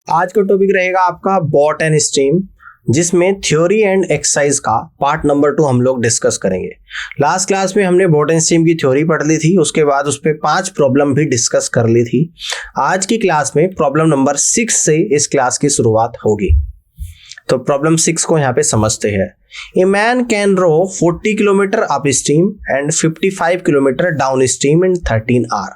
आज का टॉपिक रहेगा आपका बॉट एंड स्ट्रीम, जिसमें थ्योरी एंड एक्सरसाइज का पार्ट नंबर 2 हम लोग डिस्कस करेंगे। लास्ट क्लास में हमने बॉट एंड स्ट्रीम की थ्योरी पढ़ ली थी, उसके बाद उस पर 5 प्रॉब्लम भी डिस्कस कर ली थी। आज की क्लास में प्रॉब्लम नंबर 6 से इस क्लास की शुरुआत होगी। तो प्रॉब्लम 6 को यहाँ पे समझते हैं। A man can row 40 kilometre upstream and 55 kilometre down stream in 13 hour.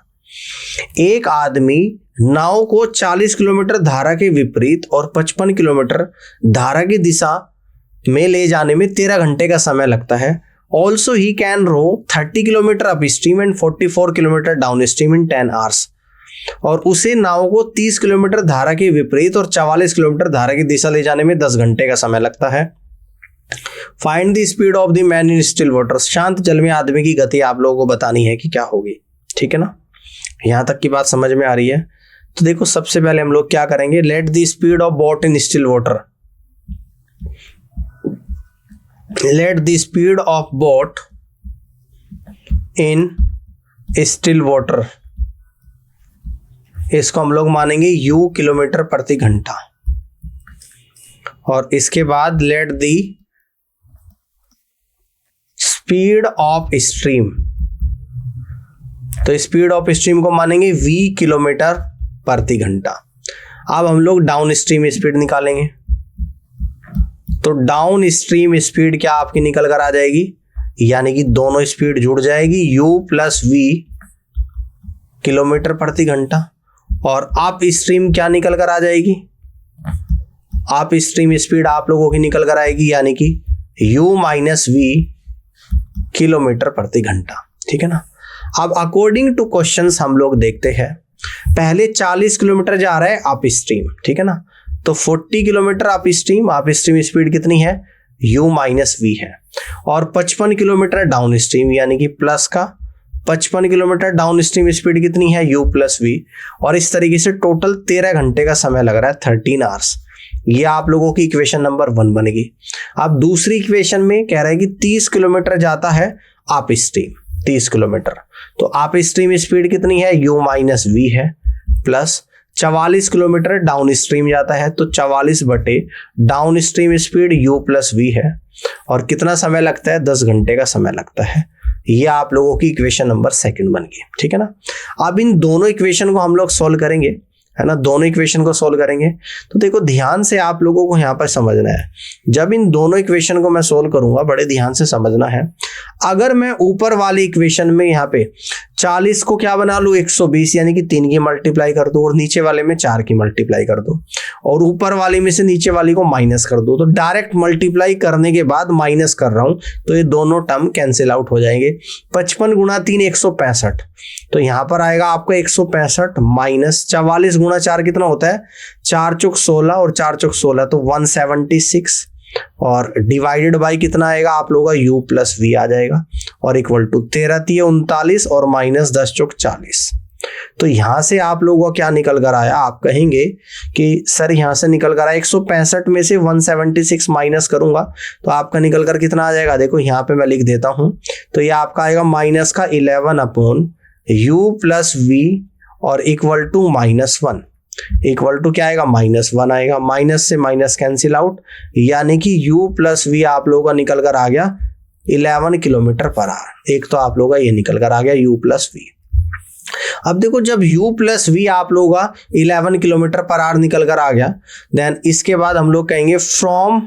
एक आदमी नाव को 40 किलोमीटर धारा के विपरीत और 55 किलोमीटर धारा की दिशा में ले जाने में 13 घंटे का समय लगता है। Also he can row 30 kilometre upstream and 44 kilometre down stream in 10 hours. और उसे नाव को 30 किलोमीटर धारा के विपरीत और 44 किलोमीटर धारा की दिशा ले जाने में 10 घंटे का समय लगता है। Find the speed of the man in still water. शांत जल में आदमी की गति आप लोगों को बतानी है कि क्या होगी, ठीक है ना। यहां तक की बात समझ में आ रही है। तो देखो, सबसे पहले हम लोग क्या करेंगे, let the speed of boat in still water. Let the speed of boat in still water, इसको हम लोग मानेंगे u किलोमीटर प्रति घंटा। और इसके बाद let the speed of stream, तो स्पीड ऑफ स्ट्रीम को मानेंगे v किलोमीटर प्रति घंटा। अब हम लोग डाउन स्ट्रीम स्पीड निकालेंगे। तो डाउन स्ट्रीम स्पीड क्या आपकी निकल कर आ जाएगी, यानी कि दोनों स्पीड जुड़ जाएगी, u प्लस v किलोमीटर प्रति घंटा। और अप स्ट्रीम क्या निकल कर आ जाएगी, अप स्ट्रीम स्पीड आप लोगों की निकल कर आएगी, यानी कि u माइनस v किलोमीटर प्रति घंटा, ठीक है ना। अब अकॉर्डिंग टू क्वेश्चंस हम लोग देखते हैं। पहले 40 किलोमीटर जा रहा है अप स्ट्रीम, ठीक है ना। तो 40 किलोमीटर अप स्ट्रीम स्पीड कितनी है, u माइनस v है। और 55 किलोमीटर डाउन स्ट्रीम, यानी कि प्लस का 55 किलोमीटर डाउन स्ट्रीम स्पीड कितनी है, u प्लस v। और इस तरीके से टोटल 13 घंटे का समय लग रहा है, 13 आवर्स। ये आप लोगों की इक्वेशन नंबर 1 बनेगी। अब दूसरी इक्वेशन में कह रहा है कि 30 किलोमीटर जाता है अप स्ट्रीम, 30 किलोमीटर। तो अप स्ट्रीम स्पीड कितनी है, u माइनस v है, प्लस 44 किलोमीटर डाउन स्ट्रीम जाता है, तो 44 बटे down stream speed u plus v है। और कितना समय लगता है, 10 घंटे का समय लगता है। ये आप लोगों की इक्वेशन नंबर 2 बन गई, ठीक है ना। अब इन दोनों इक्वेशन को हम लोग सोल्व करेंगे, है ना। दोनों इक्वेशन को सोल्व करेंगे। तो देखो, ध्यान से आप लोगों को यहाँ पर समझना है। जब इन दोनों इक्वेशन को मैं सोल्व करूंगा, बड़े ध्यान से समझना है। अगर मैं ऊपर वाली इक्वेशन में यहाँ पे 40 को क्या बना लूँ, 120, यानी कि 3 की मल्टीप्लाई कर दो, और नीचे वाले में 4 की मल्टीप्लाई कर दो, और ऊपर वाले में से नीचे वाली को माइनस कर दो। तो डायरेक्ट मल्टीप्लाई करने के बाद माइनस कर रहा हूं, तो ये दोनों टर्म कैंसिल आउट हो जाएंगे। 55 गुणा 3 165, तो यहां पर आएगा आपका 165 माइनस 44 गुणा 4 कितना होता है, 4 चौक 16 और 4 चौक 16, तो 176। और डिवाइडेड बाय कितना आएगा आप लोगों का, u प्लस v आ जाएगा। और इक्वल टू 13 3 39 और माइनस 10 चौक 40। तो यहां से आप लोगों का क्या निकल कर आया, आप कहेंगे कि सर यहां से निकल कर आया 165 में से 176 माइनस करूंगा तो आपका निकल कर कितना आ जाएगा। देखो यहाँ पे मैं लिख देता हूं, तो ये आपका आएगा माइनस का 11 अपॉन u प्लस v और इक्वल टू -1। इक्वल टू क्या आएगा, -1 आएगा। माइनस से माइनस कैंसिल आउट, यानी कि u प्लस v आप लोगों का निकल कर आ गया 11 किलोमीटर पर आवर। एक तो आप लोगों का ये निकल कर आ गया u प्लस v। अब देखो, जब u प्लस v आप लोगों का 11 किलोमीटर पर आवर निकल कर आ गया, देन इसके बाद हम लोग कहेंगे फ्रॉम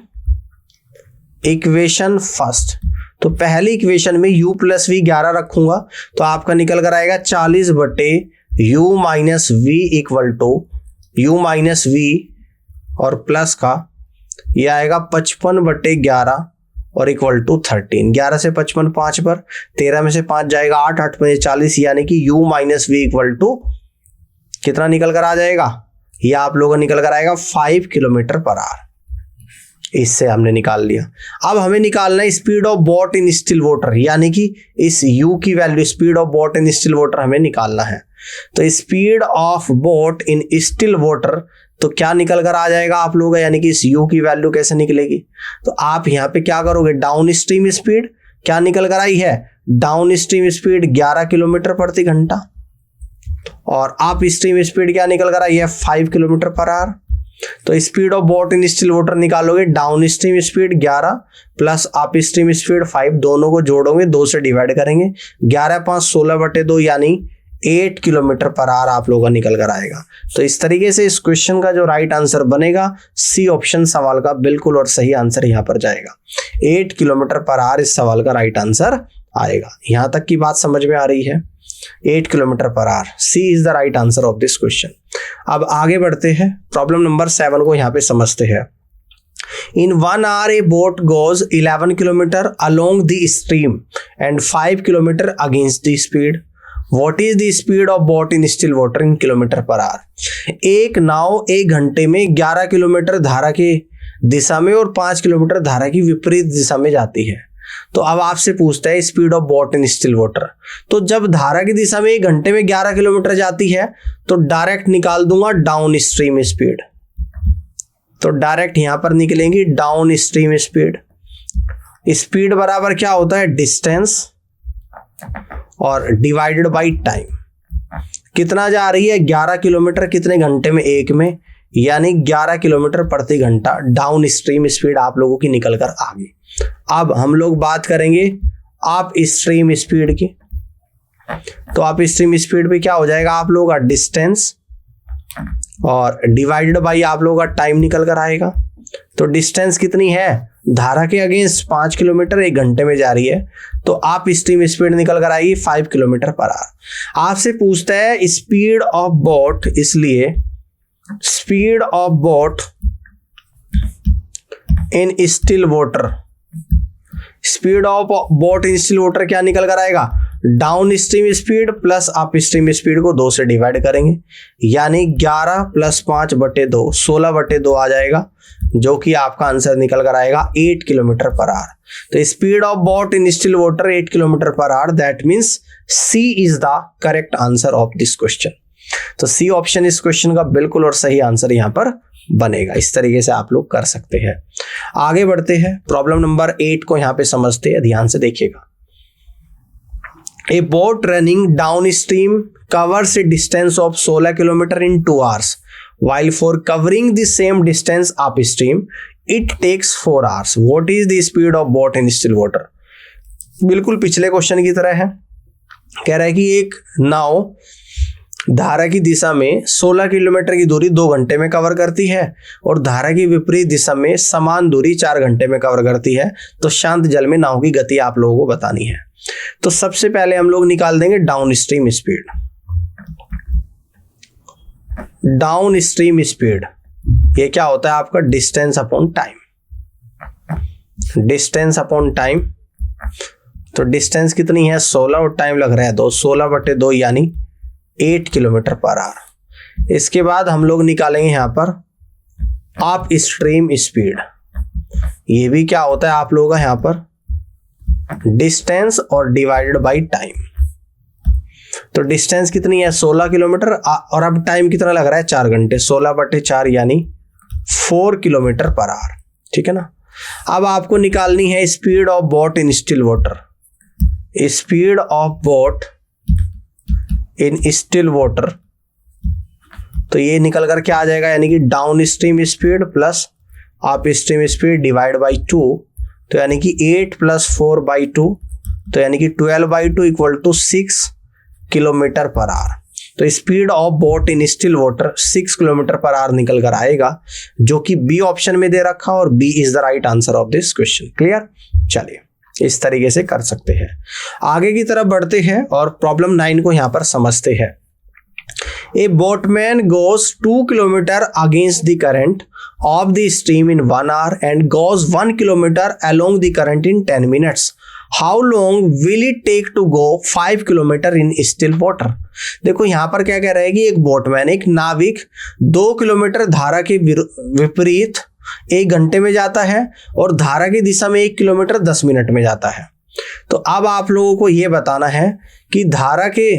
इक्वेशन फर्स्ट। तो पहली इक्वेशन में u प्लस v 11 रखूंगा, तो आपका निकल कर आएगा 40 बटे u minus v equal to u minus v और प्लस का ये आएगा 55 बटे 11 और इक्वल टू 13। 11 से 55 5 पर, 13 में से 5 जाएगा 8, 8 में 40, यानी कि u minus v equal to कितना निकल कर आ जाएगा, ये आप लोगों को निकल कर आएगा 5 किलोमीटर पर आवर। इससे हमने निकाल लिया। अब हमें निकालना है speed of boat in still water, यानी कि इस u की value, speed of boat in still water हमें निकालना है। तो speed of boat in still water, तो क्या निकल कर आ जाएगा आप लोगों का, यानी कि इस u की वैल्यू कैसे निकलेगी। तो आप यहाँ पे क्या करोगे, डाउन स्ट्रीम स्पीड क्या निकल कर आई है, डाउन स्ट्रीम स्पीड 11 किलोमीटर प्रति घंटा, और अप स्ट्रीम स्पीड क्या निकल कर आई है, 5 किलोमीटर पर आवर। तो speed of boat in still water निकालोगे, down stream speed 11 plus up stream speed 5, दोनों को जोड़ोगे, 2 से डिवाइड करेंगे, 11 5 16/2 यानी 8 किलोमीटर पर आवर आप लोगों का निकल कर आएगा। तो इस तरीके से इस क्वेश्चन का जो राइट आंसर बनेगा सी ऑप्शन सवाल का बिल्कुल और सही आंसर यहां पर जाएगा। 8 किलोमीटर पर आवर इस सवाल का राइट आंसर आएगा। यहां तक की बात समझ में आ रही है? 8 kilometre per hour, C is the right answer of this question. अब आगे बढ़ते हैं, प्रॉब्लम नंबर 7 को यहां पे समझते हैं। In 1 hour a boat goes 11 kilometer along the stream and 5 kilometer against the speed. What is the speed of boat in still water in kilometer per hour? एक नाव 1 घंटे में 11 किलोमीटर धारा के दिशा में और 5 किलोमीटर धारा की विपरीत दिशा में जाती है। तो अब आपसे पूछता है speed of boat in still water. तो जब धारा की दिशा में 1 घंटे में 11 किलोमीटर जाती है तो डायरेक्ट निकाल दूंगा डाउन स्ट्रीम स्पीड। तो डायरेक्ट यहां पर निकलेंगी डाउन स्ट्रीम स्पीड। स्पीड बराबर क्या होता है? डिस्टेंस और डिवाइडेड बाय टाइम। कितना जा रही है? 11 किलोमीटर कितने घंटे में? 1 में, यानी 11 किलोमीटर प्रति घंटा डाउन स्ट्रीम स्पीड आप लोगों की निकल कर आ गई। अब हम लोग बात करेंगे अप स्ट्रीम स्पीड की। तो अप स्ट्रीम स्पीड पे क्या हो जाएगा आप लोगों का? डिस्टेंस और डिवाइडेड बाय आप लोगों का टाइम निकल कर आएगा। तो डिस्टेंस कितनी है? धारा के अगेंस्ट 5 किलोमीटर 1 घंटे में जा रही है, तो आप स्ट्रीम स्पीड निकल कर आएगी 5 किलोमीटर पर आवर। आपसे पूछता है स्पीड ऑफ बोट, इसलिए speed of boat in still water, speed of boat in still water क्या निकल कर आएगा? Down stream speed plus up stream speed को 2 से डिवाइड करेंगे, यानी 11 प्लस 5/2 16/2 आ जाएगा, जो कि आपका आंसर निकल कर आएगा 8 किलोमीटर पर आवर। तो speed of boat in still water 8 kilometre per hour, that means C is the correct answer of this question. तो सी ऑप्शन इस क्वेश्चन का बिल्कुल और सही आंसर यहां पर बनेगा। इस तरीके से आप लोग कर सकते हैं। आगे बढ़ते हैं, प्रॉब्लम नंबर 8 को यहां पे समझते हैं, ध्यान से देखिएगा। A boat running downstream covers a distance of 16 kilometer in 2 hours, while for covering the same distance upstream, it takes 4 hours. What is the speed of boat in still water? बिल्कुल पिछले क्वेश्चन की तरह है। कह रहा है कि एक नाव धारा की दिशा में 16 किलोमीटर की दूरी 2 घंटे में कवर करती है और धारा की विपरीत दिशा में समान दूरी 4 घंटे में कवर करती है। तो शांत जल में नाव की गति आप लोगों को बतानी है। तो सबसे पहले हम लोग निकाल देंगे down stream speed. Down stream speed ये क्या होता है आपका? Distance upon time. Distance upon time, तो डिस्टेंस कितनी है? 16 और टाइम लग रहा है 2, 16/2 यानी 8 किलोमीटर पर आवर। इसके बाद हम लोग निकालेंगे यहां पर अप स्ट्रीम स्पीड। ये भी क्या होता है आप लोगों का यहां पर? डिस्टेंस और डिवाइडेड बाय टाइम। तो डिस्टेंस कितनी है? 16 किलोमीटर और अब टाइम कितना लग रहा है? 4 घंटे, 16/4 यानी 4 किलोमीटर पर आवर। ठीक है ना। अब आपको निकालनी है speed of boat in still water. Speed of boat in still water, तो ये निकल कर क्या आ जाएगा? यानी कि down stream speed plus up stream speed divide by 2, तो यानी कि 8 + 4/2, तो यानी कि 12/2 = 6 किलोमीटर पर आवर। तो speed of boat in still water 6 kilometre per hour निकल कर आएगा, जो कि बी ऑप्शन में दे रखा और B is the right answer of this question. Clear? चलिए इस तरीके से कर सकते हैं। आगे की तरफ बढ़ते हैं और प्रॉब्लम 9 को यहां पर समझते हैं। A boatman goes 2 kilometre against the current of the stream in 1 hour and goes 1 kilometre along the current in 10 minutes. How long will it take to go 5 kilometre in still water? देखो यहां पर क्या कह रहा है कि एक boatman, एक नाविक 2 किलोमीटर धारा के विपरीत 1 घंटे में जाता है और धारा की दिशा में 1 किलोमीटर 10 मिनट में जाता है। तो अब आप लोगों को यह बताना है कि धारा के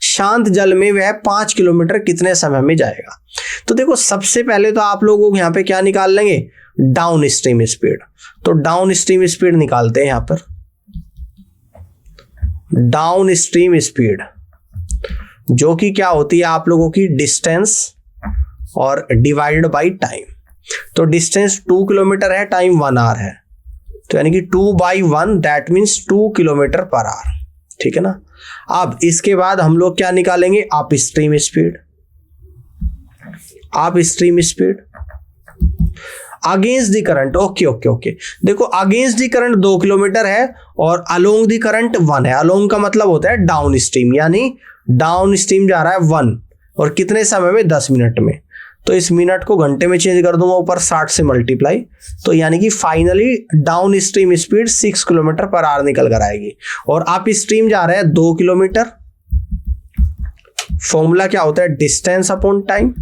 शांत जल में वह 5 किलोमीटर कितने समय में जाएगा। तो देखो सबसे पहले तो आप लोगों को यहां पे क्या निकाल लेंगे? Down stream speed. तो डाउन स्ट्रीम स्पीड निकालते हैं यहां पर। डाउन स्ट्रीम स्पीड जो कि क्या होती है आप लोगों की? डिस्टेंस और डिवाइडेड बाई टाइम। तो डिस्टेंस 2 किलोमीटर है, टाइम 1 आवर है, तो यानी कि 2/1 that means 2 kilometre per hour. ठीक है ना। अब इसके बाद हम लोग क्या निकालेंगे, up stream speed. Up stream speed against the current. Okay देखो, अगेंस्ट द करंट 2 किलोमीटर है और अलोंग द करंट 1 है। अलोंग का मतलब होता है डाउन स्ट्रीम, यानी डाउन स्ट्रीम जा रहा है 1 और कितने समय में, 10 मिनट में। तो इस मिनट को घंटे में चेंज कर दूंगा ऊपर 60 से मल्टीप्लाई, तो यानी कि finally down stream speed 6 kilometre per hour निकल कर आएगी। और अप स्ट्रीम जा रहा है 2 किलोमीटर। फॉर्मूला क्या होता है, डिस्टेंस अपॉन टाइम।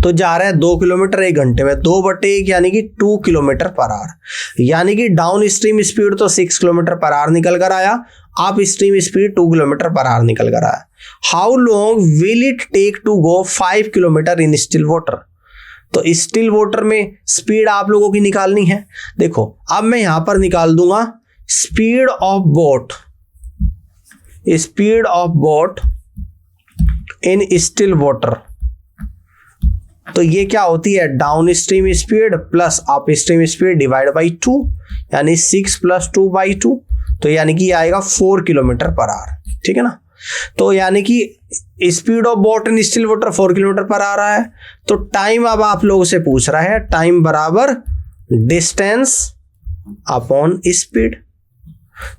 तो जा रहा है 2 किलोमीटर 1 घंटे में, 2/1 यानी कि 2 किलोमीटर पर आवर। यानी कि डाउन स्ट्रीम स्पीड तो 6 किलोमीटर पर आवर निकल कर आया, up stream speed 2 kilometre per hour निकल कर आया। How long will it take to go 5 kilometre in still water. तो स्टिल वाटर में स्पीड आप लोगों की निकालनी है। देखो अब मैं यहां पर निकाल दूंगा speed of boat, speed of boat in still water. तो ये क्या होती है, down stream speed plus up stream speed divide by 2, यानी 6 + 2/2, तो यानी कि आएगा 4 किलोमीटर पर आवर। ठीक है ना। तो यानी कि speed of boat in still water 4 kilometre पर आ रहा है। तो टाइम अब आप लोगों से पूछ रहा है, टाइम बराबर डिस्टेंस अपॉन स्पीड।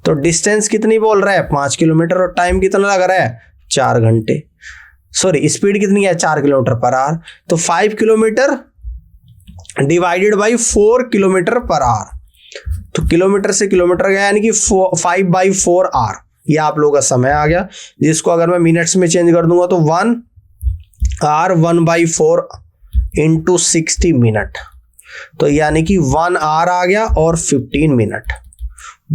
तो डिस्टेंस कितनी बोल रहा है, 5 किलोमीटर, और टाइम कितना लग रहा है, 4 घंटे। सॉरी, स्पीड कितनी है, 4 किलोमीटर पर आवर। तो 5 kilometre divided by 4 kilometre per hour. तो किलोमीटर से किलोमीटर गया, यानी कि 5/4 आवर। ये आप लोगों का समय आ गया, जिसको अगर मैं मिनट्स में चेंज कर दूंगा तो 1 आवर 1/4 इंटू 60 मिनट, तो यानी कि 1 आवर आ गया और 15 मिनट।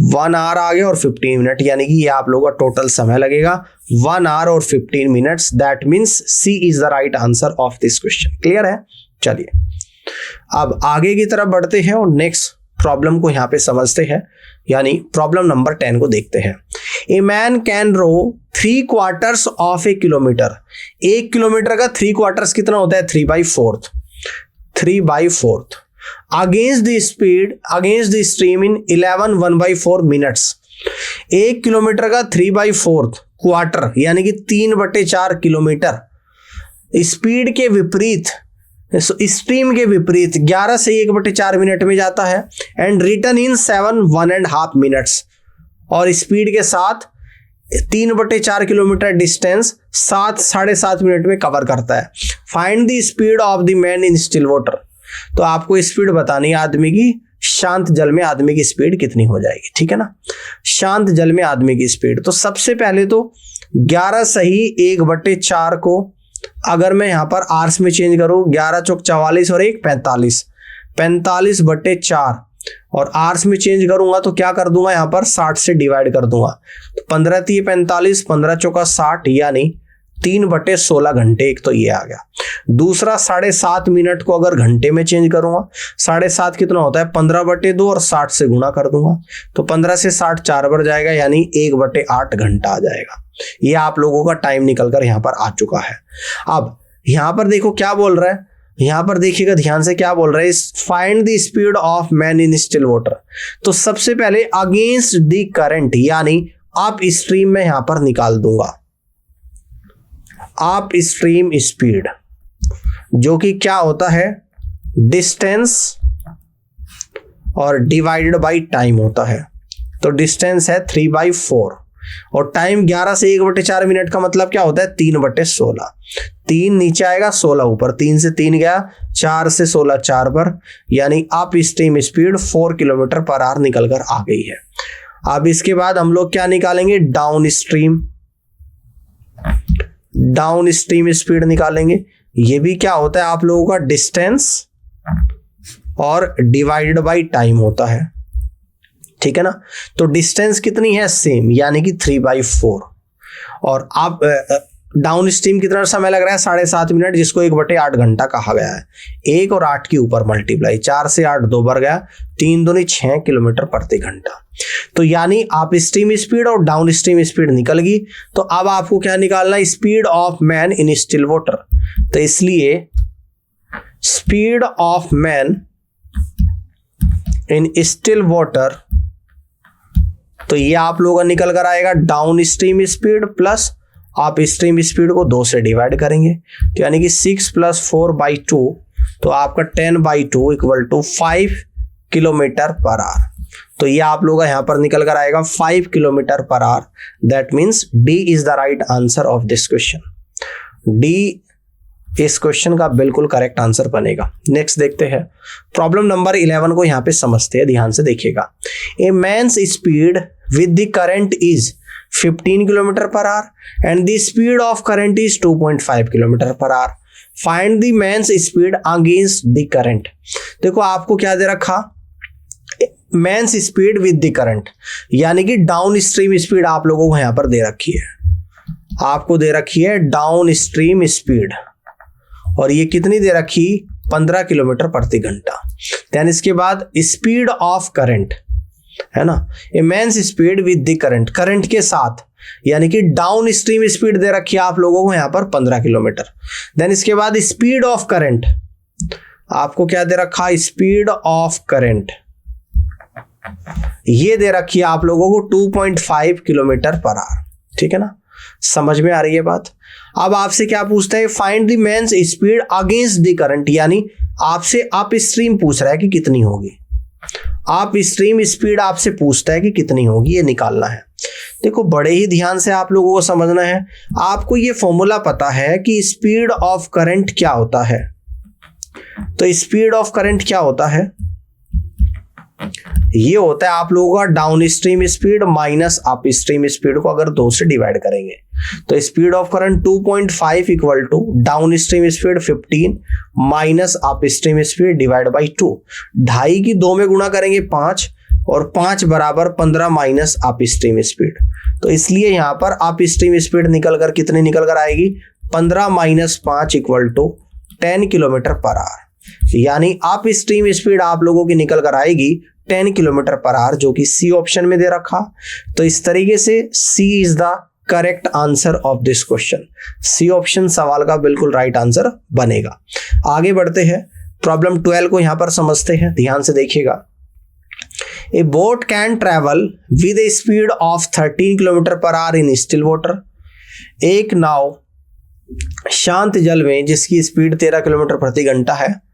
1 आवर आ गया और 15 मिनट, यानी कि ये आप लोगों का टोटल समय लगेगा 1 आवर और 15 minutes. That means C is the right answer of this question. Clear है। चलिए अब आगे की तरफ बढ़ते हैं और नेक्स्ट प्रॉब्लम को यहां पे समझते हैं, यानी प्रॉब्लम नंबर 10 को देखते हैं। A man can row 3/4 of a kilometre. 1 kilometre का 3/4 कितना होता है, 3/4, 3/4 against the speed, against the stream in 11 1/4 minutes. 1 kilometre का 3/4 क्वार्टर, यानी कि 3/4 किलोमीटर स्पीड के विपरीत, स्ट्रीम के विपरीत 11 से 1/4 मिनट में जाता है। एंड रिटर्न इन 7 1.5 मिनट्स, और स्पीड के साथ 3/4 किलोमीटर डिस्टेंस 7-7.5 मिनट में कवर करता है। Find the speed of the man in still water. तो आपको स्पीड बतानी है आदमी की, शांत जल में आदमी की स्पीड कितनी हो जाएगी। ठीक है ना। शांत जल में आदमी की स्पीड, तो सबसे पहले तो 11 सही 1/4 को अगर मैं यहां पर आर्स में चेंज करूं, 11 चौक 44 और 1 45, 45/4, और आर्स में चेंज करूंगा तो क्या कर दूंगा, यहां पर 60 से डिवाइड कर दूंगा। तो 15 × 45, 15 चौका 60, यानी 3/16 घंटे। एक तो ये आ गया। दूसरा 7.5 मिनट को अगर घंटे में चेंज करूंगा, 7.5 कितना होता है, 15/2 और 60 से गुणा कर दूंगा, तो 15 से 60 4 बार जाएगा, यानी 1/8 घंटा आ जाएगा। ये आप लोगों का टाइम निकल कर यहां पर आ चुका है। अब यहां पर देखो क्या बोल रहा है, यहां पर देखिएगा ध्यान से, क्या बोल रहा है, find the speed of man in still water. तो सबसे पहले अगेंस्ट द करंट, यानी अप स्ट्रीम में यहां पर निकाल दूंगा अप स्ट्रीम स्पीड, जो कि क्या होता है, डिस्टेंस और डिवाइडेड बाई टाइम होता है। तो डिस्टेंस है 3/4 और टाइम 11 से 1/4 मिनट का मतलब क्या होता है, 3/16। 3 नीचे आएगा, 16 ऊपर, 3 से 3 गया, 4 से 16 4 पर, यानी up stream speed 4 kilometre per hour निकल कर आ गई है। अब इसके बाद हम लोग क्या निकालेंगे, down stream, down stream speed निकालेंगे। ये भी क्या होता है आप लोगों का, डिस्टेंस और डिवाइडेड बाई टाइम होता है। ठीक है ना। तो डिस्टेंस कितनी है, सेम, यानी कि 3/4, और आप डाउन स्ट्रीम कितना समय लग रहा है 7.5 मिनट, जिसको 1/8 घंटा कहा गया है। 1 और 8 के ऊपर मल्टीप्लाई, 4 से 8 2 बार गया, 3 दूनी 6 किलोमीटर प्रति घंटा। तो यानी आप स्ट्रीम स्पीड और डाउन स्ट्रीम स्पीड निकल गई। तो अब आपको क्या निकालना है, speed of man in still water. तो इसलिए speed of man in still water, तो ये आप लोगों का निकल कर आएगा डाउन स्ट्रीम स्पीड प्लस आप स्ट्रीम स्पीड को 2 से डिवाइड करेंगे, तो यानी कि 6 + 4/2, तो आपका 10/2 = 5 किलोमीटर पर आवर। तो ये आप लोगों का यहां पर निकल कर आएगा 5 kilometre per hour. That means D is the right answer of this question. D इस क्वेश्चन का बिल्कुल करेक्ट आंसर बनेगा। नेक्स्ट देखते हैं, प्रॉब्लम नंबर 11 को यहां पे समझते हैं, ध्यान से देखिएगा। A man's speed with the current is 15 kilometre per hour and the speed of current is 2.5 kilometre per hour. Find the man's speed against the current. देखो आपको क्या दे रखा, man's speed with the current, यानी कि down stream speed आप लोगों को यहां पर दे रखी है। आपको दे रखी है डाउन स्ट्रीम स्पीड, और ये कितनी दे रखी, 15 किलोमीटर प्रति घंटा। देन इसके बाद स्पीड ऑफ करंट है ना, immense speed with the current, current के साथ, यानी कि डाउन स्ट्रीम स्पीड दे रखी है आप लोगों को यहां पर 15 किलोमीटर। देन इसके बाद स्पीड ऑफ करंट, आपको क्या दे रखा, स्पीड ऑफ करंट, ये दे रखी है आप लोगों को 2.5 किलोमीटर पर आवर। ठीक है ना, समझ में आ रही है बात। अब आपसे क्या पूछता है, find the man's speed against the current, यानी आपसे अप स्ट्रीम पूछ रहा है कि कितनी होगी। आप स्ट्रीम स्पीड आपसे पूछता है कि कितनी होगी, ये निकालना है। देखो बड़े ही ध्यान से आप लोगों को समझना है। आपको ये फॉर्मूला पता है कि स्पीड ऑफ करंट क्या होता है। तो स्पीड ऑफ करंट क्या होता है, ये होता है आप लोगों का down stream speed minus up stream speed को अगर 2 से डिवाइड करेंगे, तो speed of current 2.5 = down stream speed 15 minus up stream speed divide by 2। 2.5 की 2 में गुणा करेंगे 5, और 5 = 15 माइनस अप स्ट्रीम स्पीड। तो इसलिए यहां पर अप स्ट्रीम स्पीड निकल कर कितनी निकल कर आएगी, 15 - 5 = 10 किलोमीटर पर आवर। यानी अप स्ट्रीम स्पीड आप लोगों की निकल कर आएगी 10 किलोमीटर पर आवर, जो कि सी ऑप्शन में दे रखा। तो इस तरीके से C is the correct answer of this question. C option सवाल का बिल्कुल राइट आंसर बनेगा। आगे बढ़ते हैं, प्रॉब्लम 12 को यहां पर समझते हैं, ध्यान से देखिएगा। ए boat can travel with A speed of 13 kilometre per hour in still water. एक नाव शांत जल में जिसकी स्पीड 13 किलोमीटर प्रति घंटा है।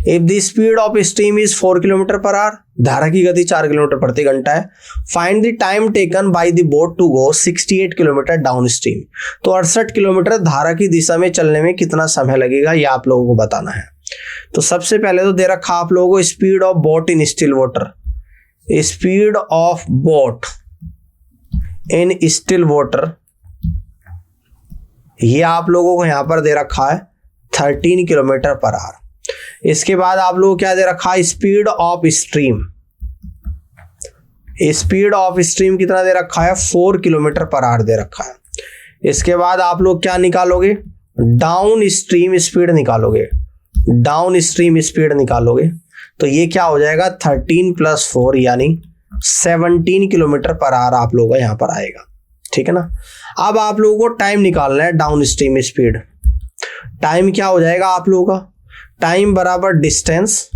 If the speed of stream is 4 kilometre per hour, धारा की गति 4 किलोमीटर प्रति घंटा है। Find the time taken by the boat to go 68 kilometre down stream. तो 68 किलोमीटर धारा की दिशा में चलने में कितना समय लगेगा, ये आप लोगों को बताना है। तो सबसे पहले तो दे रखा आप लोगों को speed of boat in still water. Speed of boat in still water, ये आप लोगों को यहां पर दे रखा है 13 किलोमीटर पर आवर। इसके बाद आप लोगों को क्या दे रखा है, speed of stream. Speed of stream कितना दे रखा है, 4 किलोमीटर पर आवर दे रखा है। इसके बाद आप लोग क्या निकालोगे, डाउन स्ट्रीम स्पीड निकालोगे। डाउन स्ट्रीम स्पीड निकालोगे तो ये क्या हो जाएगा, 13 + 4 यानी 17 किलोमीटर पर आवर आप लोगों का यहां पर आएगा। ठीक है ना। अब आप लोगों को टाइम निकालना है, डाउन स्ट्रीम स्पीड। टाइम क्या हो जाएगा आप लोगों का, टाइम बराबर डिस्टेंस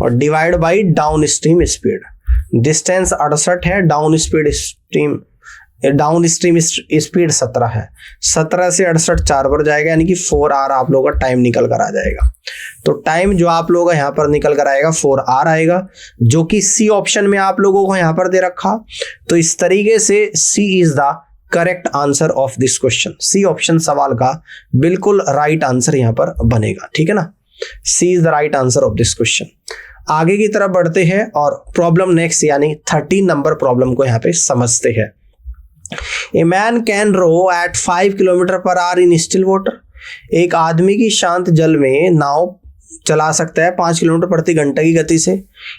और divide by down stream speed. Distance 68 है, डाउन स्ट्रीम स्पीड 17 है। 17 से 68 4 बार जाएगा, यानी कि 4 आवर आप लोगों का टाइम निकल कर आ जाएगा। तो टाइम जो आप लोगों का यहाँ पर निकल कर आएगा 4 आवर आएगा, जो कि सी ऑप्शन में आप लोगों को यहाँ पर दे रखा। तो इस तरीके से C is the correct answer of this question. C option सवाल का बिल्कुल राइट आंसर यहां पर बनेगा। ठीक है ना, C is the right answer of this question. आगे की तरफ बढ़ते हैं और प्रॉब्लम नेक्स्ट यानी 13 नंबर प्रॉब्लम को यहां पे समझते हैं। A man can row at 5 kilometre per hour in still water. एक आदमी की शांत जल में नाव चला सकता है 5 किलोमीटर प्रति घंटे की गति से।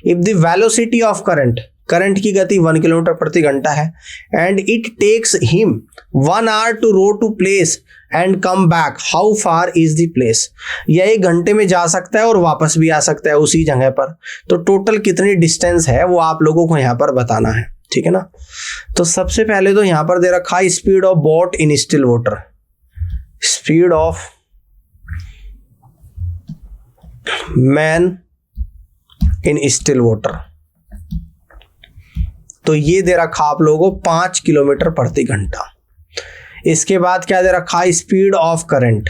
If the velocity of current, current की गति 1 किलोमीटर प्रति घंटा है and it takes him 1 hour to row to place and come back, how far is the place. यह 1 घंटे में जा सकता है और वापस भी आ सकता है उसी जगह पर। तो टोटल कितनी डिस्टेंस है वो आप लोगों को यहाँ पर बताना है, ठीक है ना। तो सबसे पहले तो यहाँ पर दे रखा है speed of boat in still water, speed of man in still water. तो ये दे रखा आप लोगों को 5 किलोमीटर प्रति घंटा। इसके बाद क्या दे रखा है स्पीड ऑफ करंट।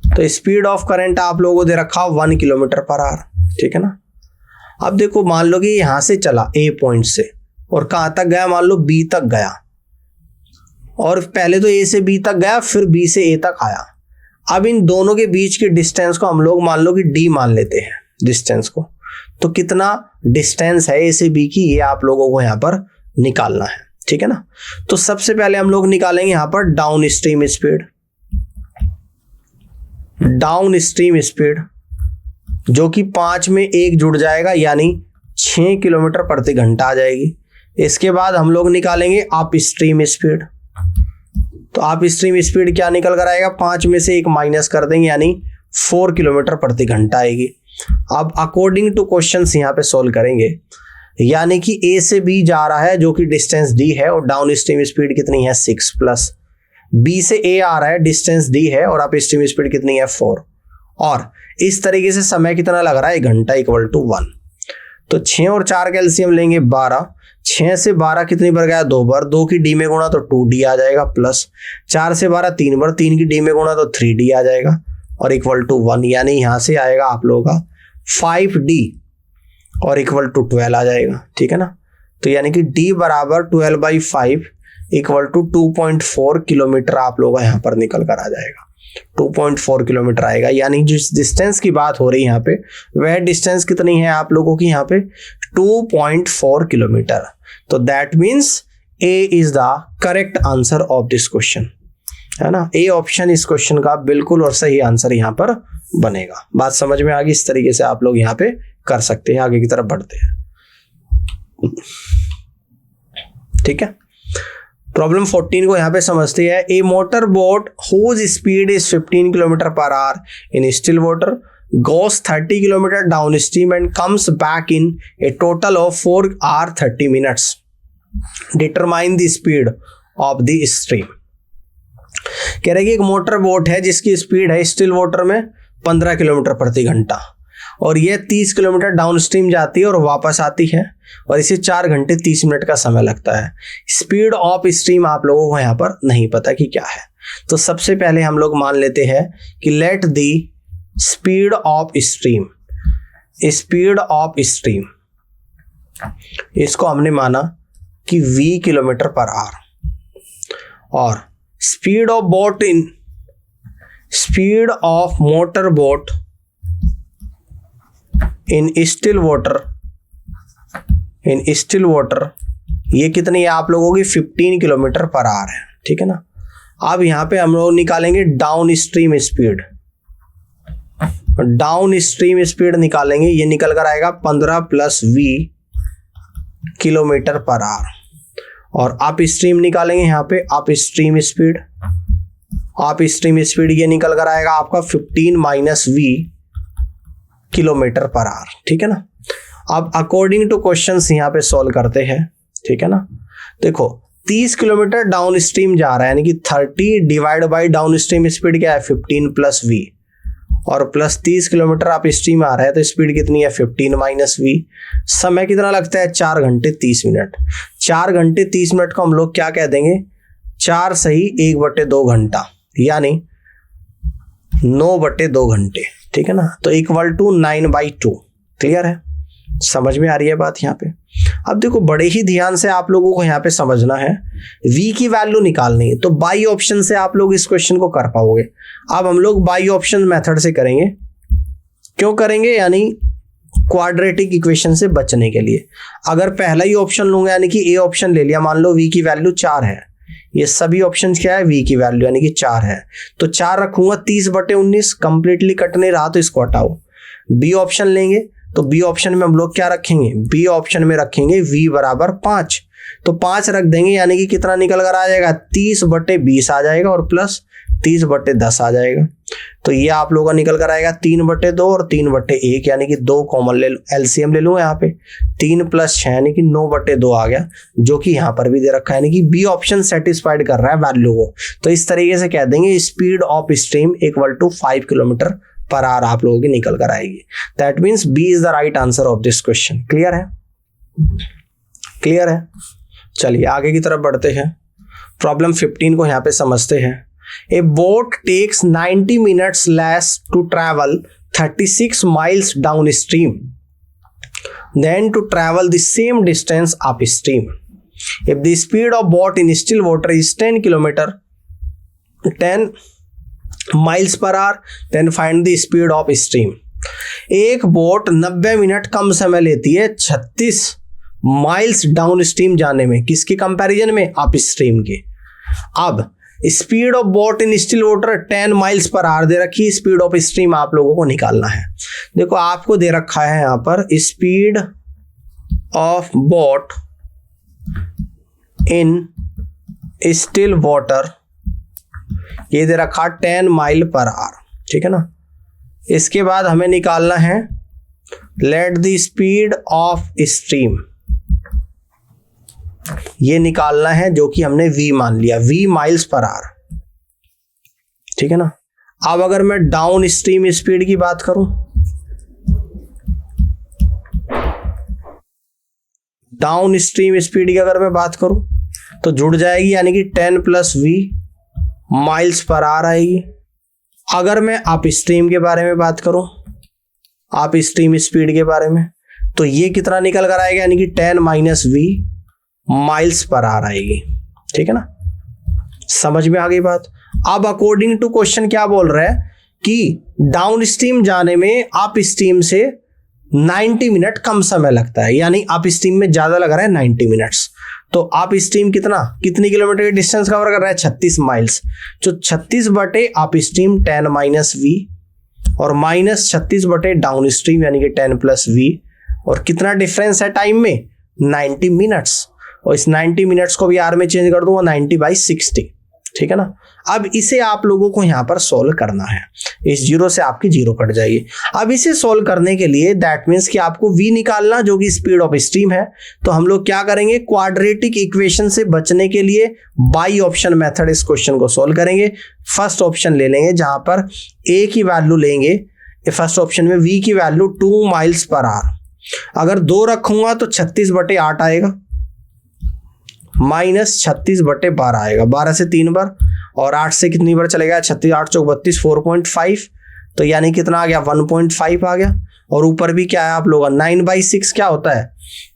तो स्पीड ऑफ करंट आप लोगों को दे रखा 1 किलोमीटर पर आवर, ठीक है ना। अब देखो मान लो कि यहां से चला ए पॉइंट से और कहां तक गया, मान लो बी तक गया, और पहले तो ए से बी तक गया फिर बी से ए तक आया। अब इन दोनों के बीच की डिस्टेंस को हम लोग मान लो कि डी मान लेते हैं डिस्टेंस को। तो कितना डिस्टेंस है ए से बी की ये आप लोगों को यहाँ पर निकालना है, ठीक है ना। तो सबसे पहले हम लोग निकालेंगे यहाँ पर down stream speed, down stream speed जो कि 5 में 1 जुड़ जाएगा यानी 6 किलोमीटर प्रति घंटा आ जाएगी। इसके बाद हम लोग निकालेंगे अप स्ट्रीम स्पीड। तो अप स्ट्रीम स्पीड क्या निकल कर आएगा, 5 में से 1 माइनस कर देंगे यानी 4 किलोमीटर प्रति घंटा आएगी। अब अकॉर्डिंग टू क्वेश्चंस यहाँ पे सोल्व करेंगे, यानी कि ए से बी जा रहा है जो कि डिस्टेंस डी है और डाउन स्ट्रीम स्पीड कितनी है 6 प्लस, बी से ए आ रहा है डिस्टेंस डी है और अप स्ट्रीम स्पीड कितनी है 4, और इस तरीके से समय कितना लग रहा है 1 घंटा इक्वल टू 1। तो 6 और 4 का एलसीएम लेंगे 12, 6 से 12 कितनी बार गया 2 बार, 2 की डी में गुणा तो 2d आ जाएगा, प्लस 4 से 12 3 बार, 3 की डी में गुणा तो 3d आ जाएगा और इक्वल टू 1, यानी यहां से आएगा आप लोगों का 5d और इक्वल टू 12 आ जाएगा, ठीक है ना। तो यानी कि d बराबर 12/5 इक्वल टू 2.4 किलोमीटर आप लोगों का यहाँ पर निकल कर आ जाएगा, 2.4 किलोमीटर आएगा। यानी जिस डिस्टेंस की बात हो रही है यहाँ पे वह डिस्टेंस कितनी है आप लोगों की यहाँ पे 2.4 किलोमीटर। तो that means A is the correct answer of this question, है ना। ए ऑप्शन इस क्वेश्चन का बिल्कुल और सही आंसर यहाँ पर बनेगा। बात समझ में आ गई, इस तरीके से आप लोग यहाँ पे कर सकते हैं, आगे की तरफ बढ़ते हैं, ठीक है। प्रॉब्लम 14 को यहाँ पे समझते हैं। A motor boat whose speed is 15 kilometre per hour in still water goes 30 kilometre down stream and comes back in a total of 4 hours 30 minutes. Determine the speed of the stream. कह रहे कि एक motor boat है जिसकी speed है still water में 15 kilometre प्रति घंटा और यह 30 किलोमीटर डाउन स्ट्रीम जाती है और वापस आती है और इसे 4 घंटे 30 मिनट का समय लगता है। स्पीड ऑफ स्ट्रीम आप लोगों को यहाँ पर नहीं पता कि क्या है। तो सबसे पहले हम लोग मान लेते हैं कि let the speed of stream, speed of stream इसको हमने माना कि v किलोमीटर पर आवर और speed of boat in speed of motor boat in still water, in still water ये कितनी है आप लोगों की 15 किलोमीटर पर आवर है, ठीक है ना। अब यहां पे हम लोग निकालेंगे down stream speed, down stream speed निकालेंगे, ये निकल कर आएगा 15 plus v kilometre per our और अप स्ट्रीम निकालेंगे यहाँ पे up stream speed, up stream speed ये निकल कर आएगा आपका 15 minus v kilometre per hour, ठीक है ना। अब अकॉर्डिंग टू क्वेश्चंस यहाँ पे सॉल्व करते हैं, ठीक है ना। देखो 30 किलोमीटर डाउन स्ट्रीम जा रहा है यानी कि 30 divide by down stream speed क्या है 15 प्लस v और प्लस 30 किलोमीटर अप स्ट्रीम आ रहा है तो स्पीड कितनी है 15 माइनस v। समय कितना लगता है 4 घंटे 30 मिनट। 4 घंटे 30 मिनट को हम लोग क्या कह देंगे 4 सही 1/2 घंटा यानी 9/2 घंटे, ठीक है ना। तो इक्वल टू 9/2। क्लियर है, समझ में आ रही है बात यहाँ पे। अब देखो बड़े ही ध्यान से आप लोगों को यहाँ पे समझना है, v की वैल्यू निकालनी है तो बाई ऑप्शन से आप लोग इस क्वेश्चन को कर पाओगे। अब हम लोग बाई ऑप्शन मेथड से करेंगे, क्यों करेंगे यानी क्वाड्रेटिक इक्वेशन से बचने के लिए। अगर पहला ही ऑप्शन लूंगा यानी कि ए ऑप्शन ले लिया, मान लो v की वैल्यू 4 है, ये सभी ऑप्शन क्या है v की वैल्यू यानी कि 4 है तो 4 रखूंगा 30/19 कंप्लीटली कट नहीं रहा तो इसको हटाओ। बी ऑप्शन लेंगे तो बी ऑप्शन में हम लोग क्या रखेंगे, बी ऑप्शन में रखेंगे v बराबर 5। तो 5 रख देंगे, यानी कि कितना निकल कर आ जाएगा, 30/20 आ जाएगा और प्लस 30/10 आ जाएगा। तो ये आप लोगों का निकल कर आएगा 3/2 और 3/1, यानी कि 2 कॉमन ले लो, एलसीएम ले लूँ यहाँ पे, 3 + 6 यानी कि 9/2 आ गया, जो कि यहाँ पर भी दे रखा है, यानी कि बी ऑप्शन सेटिस्फाइड कर रहा है वैल्यू को। तो इस तरीके से कह देंगे speed of stream equal to 5 km/h आप लोगों की निकल कर आएगी। That means B is the right answer of this question. Clear है, क्लियर है। चलिए आगे की तरफ बढ़ते हैं, प्रॉब्लम 15 को यहाँ पे समझते हैं। A boat takes 90 minutes less to travel 36 miles downstream than to travel the same distance upstream. If the speed of boat in still water is 10 miles per hour, then find the speed of stream. एक boat 90 minute कम समय लेती है 36 miles down stream जाने में, किसके comparison में, up stream के। अब speed of boat in still water 10 miles per hour दे रखी, स्पीड ऑफ स्ट्रीम आप लोगों को निकालना है। देखो आपको दे रखा है यहां पर speed of boat in still water, ये दे रखा 10 miles/hour, ठीक है ना। इसके बाद हमें निकालना है let the speed of stream, ये निकालना है जो कि हमने v मान लिया, v miles/hour, ठीक है ना। अब अगर मैं डाउन स्ट्रीम स्पीड की बात करूं, डाउन स्ट्रीम स्पीड की अगर मैं बात करूं तो जुड़ जाएगी, यानी कि 10 + v miles/hour आएगी। अगर मैं अप स्ट्रीम के बारे में बात करूं, अप स्ट्रीम स्पीड के बारे में, तो ये कितना निकल कर आएगा, यानी कि 10 - v miles/hour आएगी, ठीक है ना। समझ में आ गई बात। अब अकॉर्डिंग टू क्वेश्चन क्या बोल रहा है कि डाउन स्ट्रीम जाने में अप स्ट्रीम से 90 मिनट कम समय लगता है, यानी अप स्ट्रीम में ज्यादा लग रहा है 90 मिनट्स। तो अप स्ट्रीम कितनी किलोमीटर की डिस्टेंस कवर कर रहा है, 36 माइल्स। तो 36 अप स्ट्रीम 10 - v और -36 डाउन स्ट्रीम, यानी कि 10 + v, और कितना डिफरेंस है टाइम में, 90 मिनट्स। और इस 90 मिनट्स को भी आर में चेंज कर दूंगा, 90/60, ठीक है ना। अब इसे आप लोगों को यहाँ पर सोल्व करना है, इस 0 से आपकी 0 कट जाएगी। अब इसे सोल्व करने के लिए दैट मीन्स कि आपको v निकालना, जो कि स्पीड ऑफ स्ट्रीम है। तो हम लोग क्या करेंगे, क्वाड्रेटिक इक्वेशन से बचने के लिए बाई ऑप्शन मेथड इस क्वेश्चन को सोल्व करेंगे। फर्स्ट ऑप्शन ले लेंगे जहां पर a की वैल्यू लेंगे, फर्स्ट ऑप्शन में v की वैल्यू 2 miles/hour, अगर 2 रखूंगा तो 36/8 आएगा, -36/12 आएगा, 12 से 3 बार और 8 से कितनी बार चलेगा, 36 8 चौक 32, 4.5, तो यानी कितना आ गया, 1.5 आ गया। और ऊपर भी क्या है आप लोगों का 9/6 क्या होता है,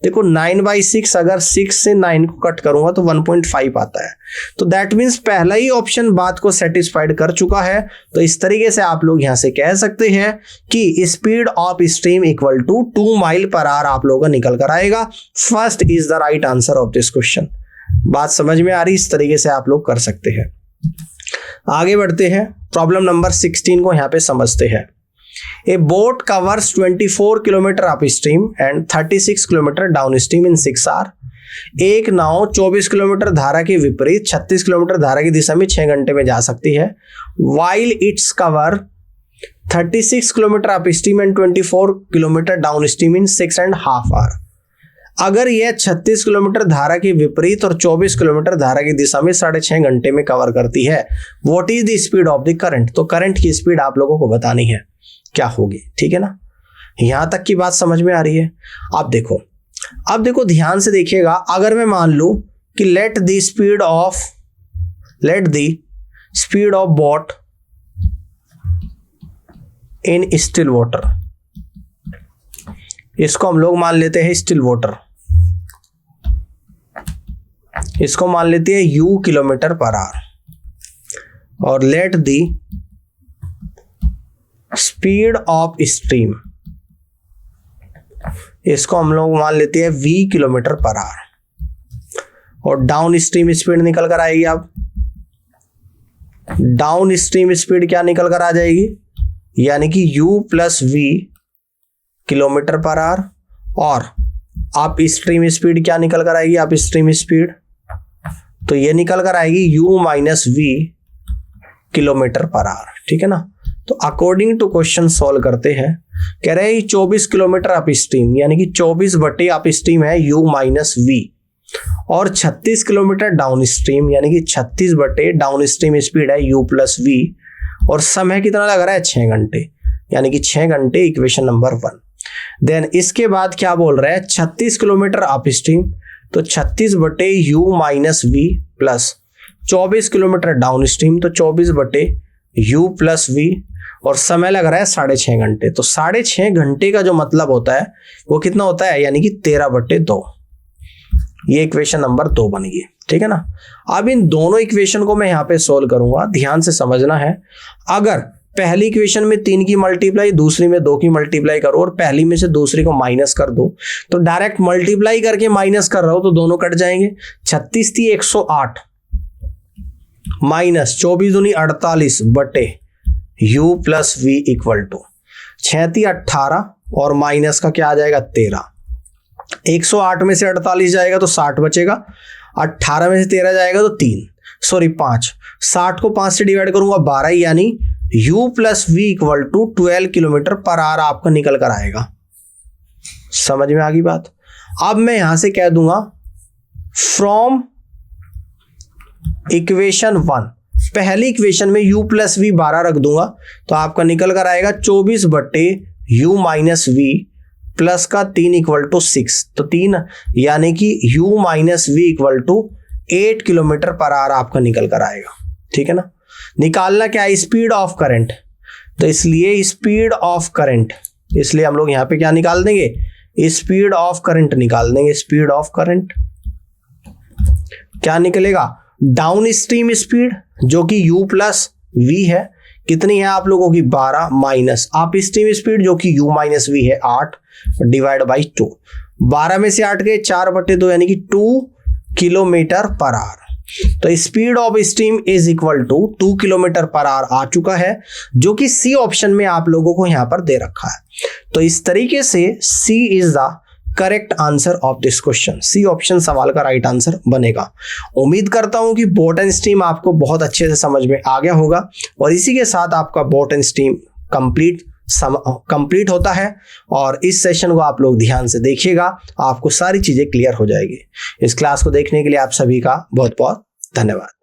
देखो 9/6 अगर 6 से 9 को कट करूंगा तो 1.5 आता है। तो दैट मीन्स पहला ही ऑप्शन बात को सेटिस्फाइड कर चुका है। तो इस तरीके से आप लोग यहां से कह सकते हैं कि speed of stream equal to 2 miles/hour आप लोगों का निकल कर आएगा। First is the right answer of this question. बात समझ में आ रही, इस तरीके से आप लोग कर सकते हैं। आगे बढ़ते हैं, प्रॉब्लम नंबर 16 को यहां पे समझते हैं। A boat covers 24 kilometre upstream and 36 kilometre down stream in 6 hour. एक नाव 24 किलोमीटर धारा के विपरीत 36 किलोमीटर धारा की दिशा में 6 घंटे में जा सकती है, while it's cover 36 kilometre upstream and 24 kilometre down stream in 6.5 hour. अगर यह 36 किलोमीटर धारा के विपरीत और 24 किलोमीटर धारा की दिशा में 6.5 घंटे में कवर करती है, what is the speed of the current. तो करंट की स्पीड आप लोगों को बतानी है क्या होगी, ठीक है ना। यहां तक की बात समझ में आ रही है। अब देखो ध्यान से देखिएगा, अगर मैं मान लूं कि let the speed of boat in still water, इसको हम लोग मान लेते हैं स्टिल वाटर, इसको मान लेते हैं u km/h, और let the speed of stream, इसको हम लोग मान लेते हैं v km/h, और डाउन स्ट्रीम स्पीड निकल कर आएगी। अब डाउन स्ट्रीम स्पीड क्या निकल कर आ जाएगी, यानी कि u + v kilometre per our, और आप स्ट्रीम स्पीड क्या निकल कर आएगी, आप स्ट्रीम स्पीड तो ये निकल कर आएगी u minus V kilometre per hour, ठीक है ना। तो अकॉर्डिंग टू क्वेश्चन सॉल्व करते हैं, कह रहे हैं 24 किलोमीटर अप स्ट्रीम यानी कि 24 बटे अप स्ट्रीम है u माइनस वी, और 36 किलोमीटर डाउन स्ट्रीम यानी कि 36 बटे डाउन स्ट्रीम स्पीड है u प्लस वी, और समय कितना लग रहा है 6 घंटे यानी कि 6 घंटे, इक्वेशन नंबर 1। देन इसके बाद क्या बोल रहा है 36 किलोमीटर अप स्ट्रीम, तो 36 बटे u minus V plus 24 kilometre down stream, तो 24 बटे u प्लस वी, और समय लग रहा है 6.5 घंटे। तो 6.5 घंटे का जो मतलब होता है वो कितना होता है, यानी कि 13 बटे 2। ये इक्वेशन नंबर 2 बन गई, ठीक है ना। अब इन दोनों इक्वेशन को मैं यहाँ पे सोल्व करूंगा, ध्यान से समझना है। अगर पहली इक्वेशन में 3 की मल्टीप्लाई, दूसरी में 2 की मल्टीप्लाई करो और पहली में से दूसरी को माइनस कर दो, तो डायरेक्ट मल्टीप्लाई करके माइनस कर रहा हो तो दोनों कट जाएंगे। 36 थी 108 माइनस 24 दूनी 48 बटे u plus V equal to 6 थी 18 और माइनस का क्या आ जाएगा 13। 108 में से 48 जाएगा तो 60 बचेगा, 18 में से 13 जाएगा तो 5, 60 को 5 से डिवाइड करूंगा 12, यानी u plus V equal to 12 kilometre per hour आपका निकल कर आएगा। समझ में आ गई बात। अब मैं यहां से कह दूंगा फ्रॉम इक्वेशन 1, पहली इक्वेशन में u प्लस वी 12 रख दूंगा तो आपका निकल कर आएगा 24 बटे u माइनस वी प्लस का 3 इक्वल टू 6, तो 3 यानी कि u minus V equal to 8 kilometre per hour आपका निकल कर आएगा, ठीक है ना। निकालना क्या है, स्पीड ऑफ करंट, तो इसलिए स्पीड ऑफ करंट, इसलिए हम लोग यहां पे क्या निकाल देंगे, स्पीड ऑफ करंट निकाल देंगे। स्पीड ऑफ करंट क्या निकलेगा, डाउन स्ट्रीम स्पीड जो कि u प्लस वी है, कितनी है आप लोगों की 12, माइनस अप स्ट्रीम स्पीड जो कि u माइनस वी है 8 डिवाइड बाई 2। 12 में से 8 गए 4 बटे 2 यानी कि 2 किलोमीटर पर आवर। तो speed of stream is equal to 2 kilometre per hour आ चुका है, जो कि सी ऑप्शन में आप लोगों को यहां पर दे रखा है। तो इस तरीके से C is the correct answer of this question. C option सवाल का राइट आंसर बनेगा। उम्मीद करता हूं कि बोट एंड स्ट्रीम आपको बहुत अच्छे से समझ में आ गया होगा, और इसी के साथ आपका बोट एंड स्ट्रीम कंप्लीट होता है। और इस सेशन को आप लोग ध्यान से देखिएगा, आपको सारी चीजें क्लियर हो जाएगी। इस क्लास को देखने के लिए आप सभी का बहुत बहुत धन्यवाद।